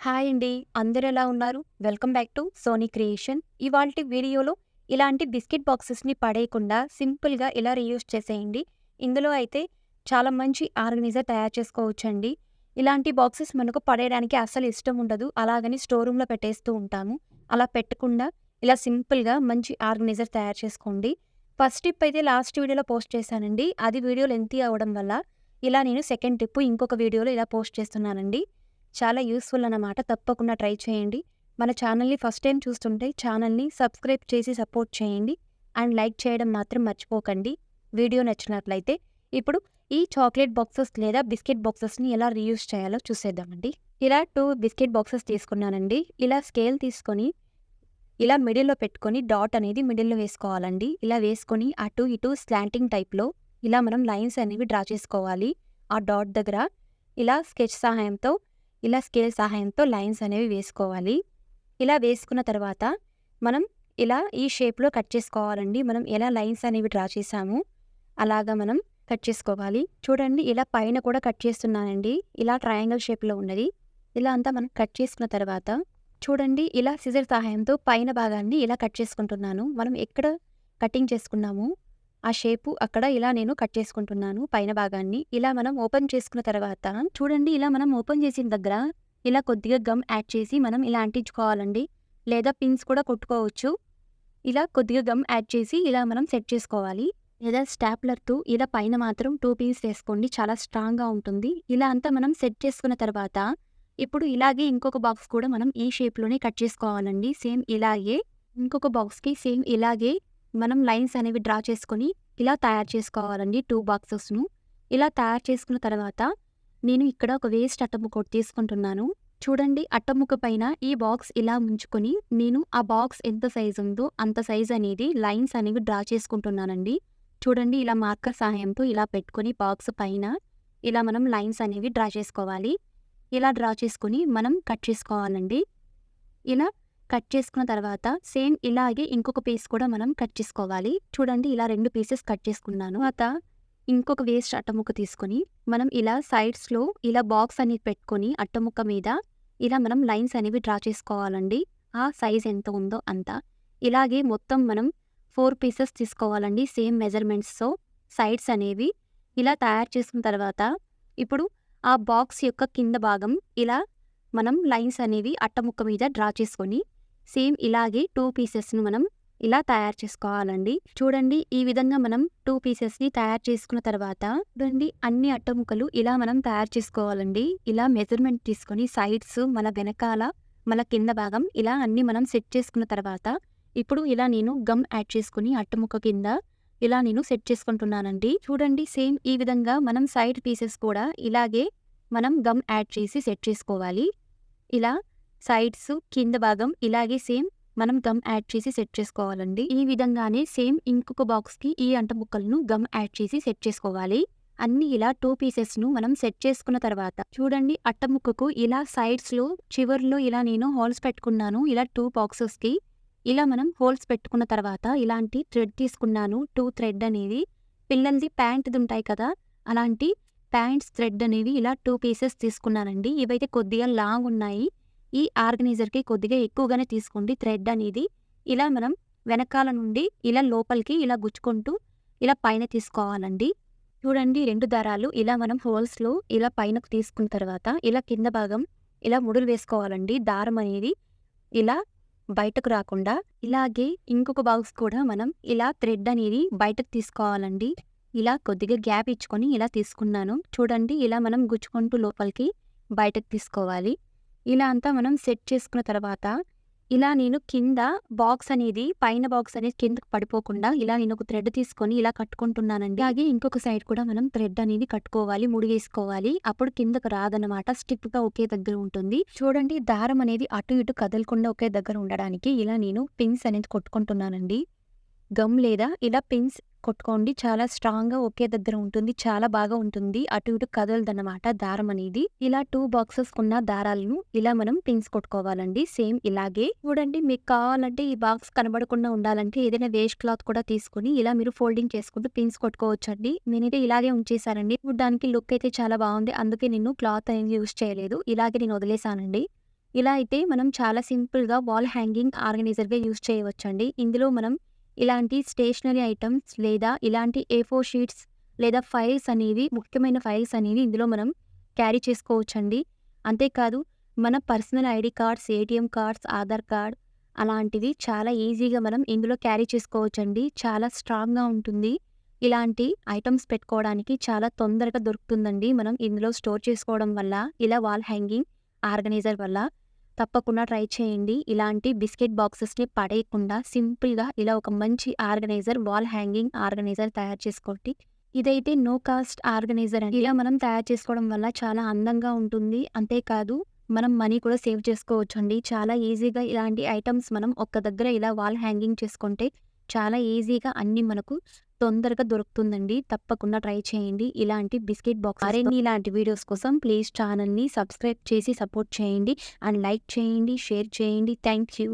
Hi అండి. అందరూ ఎలా ఉన్నారు? Welcome back to Sony creation. ఇవాల్టి వీడియోలో ఇలాంటి బిస్కెట్ బాక్సెస్‌ని పడేయకుండా సింపుల్‌గా ఎలా రీయూజ్ చేసేయండి. ఇందులో అయితే చాలా మంచి ఆర్గనైజర్ తయారు చేసుకోవచ్చండి. ఇలాంటి బాక్సెస్ మనకు పడేయడానికి అస్సలు ఇష్టం ఉండదు. అలాగని స్టోర్ రూమ్‌లో పెట్టేస్తూ ఉంటాము. అలా పెట్టకుండా ఇలా సింపుల్‌గా మంచి ఆర్గనైజర్ తయారు చేసుకోండి. ఫస్ట్ టిప్ అయితే లాస్ట్ వీడియోలో పోస్ట్ చేశానండి. అది వీడియో లెంతీ అవ్వడం వల్ల ఇలా నేను సెకండ్ టిప్ ఇంకొక వీడియోలో ఇలా పోస్ట్ చేస్తున్నానండి. చాలా యూస్‌ఫుల్ అన్నమాట. తప్పకుండా ట్రై చేయండి. మన ఛానల్‌ని ఫస్ట్ టైమ్ చూస్తుంటే ఛానల్‌ని సబ్స్క్రైబ్ చేసి సపోర్ట్ చేయండి. అండ్ లైక్ చేయడం మాత్రం మర్చిపోకండి. వీడియో నచ్చినట్లయితే. ఇప్పుడు ఈ చాక్లెట్ బాక్సెస్ లేదా బిస్కెట్ బాక్సెస్‌ని ఎలా రీయూజ్ చేయాలో చూసేద్దామండి. ఇలా 2 బిస్కెట్ బాక్సెస్ తీసుకున్నానండి. ఇలా స్కేల్ తీసుకొని ఇలా మిడిల్‌లో పెట్టుకొని డాట్ అనేది మిడిల్‌లో వేసుకోవాలండి. ఇలా వేసుకొని అటు ఇటు స్లాంటింగ్ టైప్‌లో ఇలా మనం లైన్స్ అనేవి డ్రా చేసుకోవాలి. ఆ డాట్ దగ్గర ఇలా స్కెచ్ సహాయంతో ఇలా స్కేల్ సహాయంతో లైన్స్ అనేవి వేసుకోవాలి. ఇలా వేసుకున్న తర్వాత మనం ఇలా ఈ షేప్‌లో కట్ చేసుకోవాలండి. మనం ఎలా లైన్స్ అనేవి డ్రా చేసామో అలాగా మనం కట్ చేసుకోవాలి. చూడండి ఇలా పైన కూడా కట్ చేస్తున్నానండి. ఇలా ట్రయాంగిల్ షేప్‌లో ఉన్నది. ఇలా అంతా మనం కట్ చేసుకున్న తర్వాత చూడండి ఇలా సిజర్ సహాయంతో పైన భాగాన్ని ఇలా కట్ చేసుకుంటున్నాను. మనం ఎక్కడ కటింగ్ చేసుకున్నామో ఆ షేపు అక్కడ ఇలా నేను కట్ చేసుకుంటున్నాను పైన భాగాన్ని. ఇలా మనం ఓపెన్ చేసుకున్న తర్వాత చూడండి ఇలా మనం ఓపెన్ చేసిన దగ్గర ఇలా కొద్దిగా గమ్ యాడ్ చేసి మనం ఇలా అంటించుకోవాలండి. లేదా పిన్స్ కూడా కొట్టుకోవచ్చు. ఇలా కొద్దిగా గమ్ యాడ్ చేసి ఇలా మనం సెట్ చేసుకోవాలి. లేదా స్టాప్లర్‌తో ఇలా పైన మాత్రం 2 పిన్స్ వేసుకోండి. చాలా స్ట్రాంగ్‌గా ఉంటుంది. ఇలా అంతా మనం సెట్ చేసుకున్న తర్వాత ఇప్పుడు ఇలాగే ఇంకొక బాక్స్ కూడా మనం ఈ షేప్‌లోనే కట్ చేసుకోవాలండి. సేమ్ ఇలాగే ఇంకొక బాక్స్‌కి సేమ్ ఇలాగే మనం లైన్స్ అనేవి డ్రా చేసుకొని ఇలా తయారు చేసుకోవాలండి 2 బాక్సెస్‌ను. ఇలా తయారు చేసుకున్న తర్వాత నేను ఇక్కడ ఒక వేస్ట్ అట్టముక్క ఒకటి తీసుకుంటున్నాను. చూడండి అట్టముక్క పైన ఈ బాక్స్ ఇలా ఉంచుకొని నేను ఆ బాక్స్ ఎంత సైజ్ ఉందో అంత సైజ్ అనేది లైన్స్ అనేవి డ్రా చేసుకుంటున్నానండి. చూడండి ఇలా మార్కర్ సహాయంతో ఇలా పెట్టుకొని బాక్స్ పైన ఇలా మనం లైన్స్ అనేవి డ్రా చేసుకోవాలి. ఇలా డ్రా చేసుకొని మనం కట్ చేసుకోవాలండి. ఇలా కట్ చేసుకున్న తర్వాత సేమ్ ఇలాగే ఇంకొక పీస్ కూడా మనం కట్ చేసుకోవాలి. చూడండి ఇలా 2 పీసెస్ కట్ చేసుకున్నాను. తర్వాత ఇంకొక వేస్ట్ అట్టముక్క తీసుకొని మనం ఇలా సైడ్స్‌లో ఇలా బాక్స్ అనేది పెట్టుకొని అట్టముక్క మీద ఇలా మనం లైన్స్ అనేవి డ్రా చేసుకోవాలండి. ఆ సైజ్ ఎంత ఉందో అంత. ఇలాగే మొత్తం మనం 4 పీసెస్ తీసుకోవాలండి సేమ్ మెజర్‌మెంట్స్‌తో సైడ్స్ అనేవి. ఇలా తయారు చేసుకున్న తర్వాత ఇప్పుడు ఆ బాక్స్ యొక్క కింద భాగం ఇలా మనం లైన్స్ అనేవి అట్టముక్క మీద డ్రా చేసుకొని సేమ్ ఇలాగే 2 పీసెస్‌ను మనం ఇలా తయారు చేసుకోవాలండి. చూడండి ఈ విధంగా మనం 2 పీసెస్‌ని తయారు చేసుకున్న తర్వాత చూడండి అన్ని అట్టముక్కలు ఇలా మనం తయారు చేసుకోవాలండి. ఇలా మెజర్‌మెంట్ తీసుకొని సైడ్స్ మన వెనకాల మన కింద భాగం ఇలా అన్నీ మనం సెట్ చేసుకున్న తర్వాత ఇప్పుడు ఇలా నేను గమ్ యాడ్ చేసుకొని అట్టముక్క కింద ఇలా నేను సెట్ చేసుకుంటున్నానండి. చూడండి సేమ్ ఈ విధంగా మనం సైడ్ పీసెస్ కూడా ఇలాగే మనం గమ్ యాడ్ చేసి సెట్ చేసుకోవాలి. ఇలా సైడ్స్ కింద భాగం ఇలాగే సేమ్ మనం గమ్ యాడ్ చేసి సెట్ చేసుకోవాలండి. ఈ విధంగానే సేమ్ ఇంకొక బాక్స్‌కి ఈ అట్టముక్కలను గమ్ యాడ్ చేసి సెట్ చేసుకోవాలి. అన్నీ ఇలా 2 పీసెస్‌ను మనం సెట్ చేసుకున్న తర్వాత చూడండి అట్టముక్కకు ఇలా సైడ్స్‌లో చివర్లో ఇలా నేను హోల్స్ పెట్టుకున్నాను. ఇలా 2 బాక్సెస్‌కి ఇలా మనం హోల్స్ పెట్టుకున్న తర్వాత ఇలాంటి థ్రెడ్ తీసుకున్నాను. 2 థ్రెడ్ అనేది పిల్లలది ప్యాంట్‌ది ఉంటాయి కదా! అలాంటి ప్యాంట్స్ థ్రెడ్ అనేవి ఇలా 2 పీసెస్ తీసుకున్నానండి. ఇవైతే కొద్దిగా లాంగ్ ఉన్నాయి. ఈ ఆర్గనైజర్‌కి కొద్దిగా ఎక్కువగానే తీసుకోండి థ్రెడ్ అనేది. ఇలా మనం వెనకాల నుండి ఇలా లోపలికి ఇలా గుచ్చుకుంటూ ఇలా పైన తీసుకోవాలండి. చూడండి 2 దారాలు ఇలా మనం హోల్స్‌లో ఇలా పైనకు తీసుకున్న తర్వాత ఇలా కింద భాగం ఇలా ముడులు వేసుకోవాలండి. దారం అనేది ఇలా బయటకు రాకుండా. ఇలాగే ఇంకొక బాక్స్ కూడా మనం ఇలా థ్రెడ్ అనేది బయటకు తీసుకోవాలండి. ఇలా కొద్దిగా గ్యాప్ ఇచ్చుకొని ఇలా తీసుకున్నాను. చూడండి ఇలా మనం గుచ్చుకుంటూ లోపలికి బయటకు తీసుకోవాలి. ఇలా అంతా మనం సెట్ చేసుకున్న తర్వాత ఇలా నేను కింద బాక్స్ అనేది పైన బాక్స్ అనేది కిందకు పడిపోకుండా ఇలా నేను ఒక థ్రెడ్ తీసుకొని ఇలా కట్టుకుంటున్నానండి. అలాగే ఇంకొక సైడ్ కూడా మనం థ్రెడ్ అనేది కట్టుకోవాలి, ముడి వేసుకోవాలి. అప్పుడు కిందకు రాదనమాట. స్టిఫ్‌గా ఒకే దగ్గర ఉంటుంది. చూడండి దారం అనేది అటు ఇటు కదలకుండా ఒకే దగ్గర ఉండడానికి ఇలా నేను పిన్స్ అనేది కొట్టుకుంటున్నానండి. గమ్ లేదా ఇలా పిన్స్ కొట్టుకోండి. చాలా స్ట్రాంగ్‌గా ఒకే దగ్గర ఉంటుంది. చాలా బాగా ఉంటుంది. అటు ఇటు కదలదనమాట దారం అనేది. ఇలా 2 బాక్సెస్‌కున్న దారాలను ఇలా మనం పిన్స్ కొట్టుకోవాలండి. సేమ్ ఇలాగే. చూడండి మీకు కావాలంటే ఈ బాక్స్ కనబడకుండా ఉండాలంటే ఏదైనా వేస్ట్ క్లాత్ కూడా తీసుకొని ఇలా మీరు ఫోల్డింగ్ చేసుకుంటూ పిన్స్ కొట్టుకోవచ్చండి. నేనైతే ఇలాగే ఉంచేసానండి. చూడ్డానికి లుక్ అయితే చాలా బాగుంది. అందుకే నేను క్లాత్ అనేది యూజ్ చేయలేదు. ఇలాగే నేను వదిలేసానండి. ఇలా అయితే మనం చాలా సింపుల్‌గా వాల్ హ్యాంగింగ్ ఆర్గనైజర్‌గా యూజ్ చేయవచ్చండి. ఇందులో మనం ఇలాంటి స్టేషనరీ ఐటెమ్స్ లేదా ఇలాంటి ఏ4 షీట్స్ లేదా ఫైల్స్ అనేవి ముఖ్యమైన ఫైల్స్ అనేవి ఇందులో మనం క్యారీ చేసుకోవచ్చండి. అంతేకాదు మన personal ID cards, ATM cards, Aadhaar card అలాంటివి చాలా ఈజీగా మనం ఇందులో క్యారీ చేసుకోవచ్చండి. చాలా స్ట్రాంగ్‌గా ఉంటుంది. ఇలాంటి ఐటెమ్స్ పెట్టుకోవడానికి చాలా తొందరగా దొరుకుతుందండి. మనం ఇందులో స్టోర్ చేసుకోవడం వల్ల ఇలా వాల్ హ్యాంగింగ్ ఆర్గనైజర్ వల్ల. తప్పకుండా ట్రై చేయండి. ఇలాంటి బిస్కెట్ బాక్సెస్‌ని పడేయకుండా సింపుల్‌గా ఇలా ఒక మంచి ఆర్గనైజర్ వాల్ హ్యాంగింగ్ ఆర్గనైజర్ తయారు చేసుకోండి. ఇదైతే నో కాస్ట్ ఆర్గనైజర్ అండి. ఇలా మనం తయారు చేసుకోవడం వల్ల చాలా అందంగా ఉంటుంది. అంతేకాదు మనం మనీ కూడా సేవ్ చేసుకోవచ్చండి. చాలా ఈజీగా ఇలాంటి ఐటెమ్స్ మనం ఒక్క దగ్గర ఇలా వాల్ హ్యాంగింగ్ చేసుకుంటే చాలా ఈజీగా అన్నీ మనకు తొందరగా దొరుకుతుందండి. తప్పకుండా ట్రై చేయండి. ఇలాంటి బిస్కెట్ బాక్స్ మరిన్ని ఇలాంటి వీడియోస్ కోసం ప్లీజ్ ఛానల్‌ని సబ్స్క్రైబ్ చేసి సపోర్ట్ చేయండి. అండ్ లైక్ చేయండి, షేర్ చేయండి. Thank you.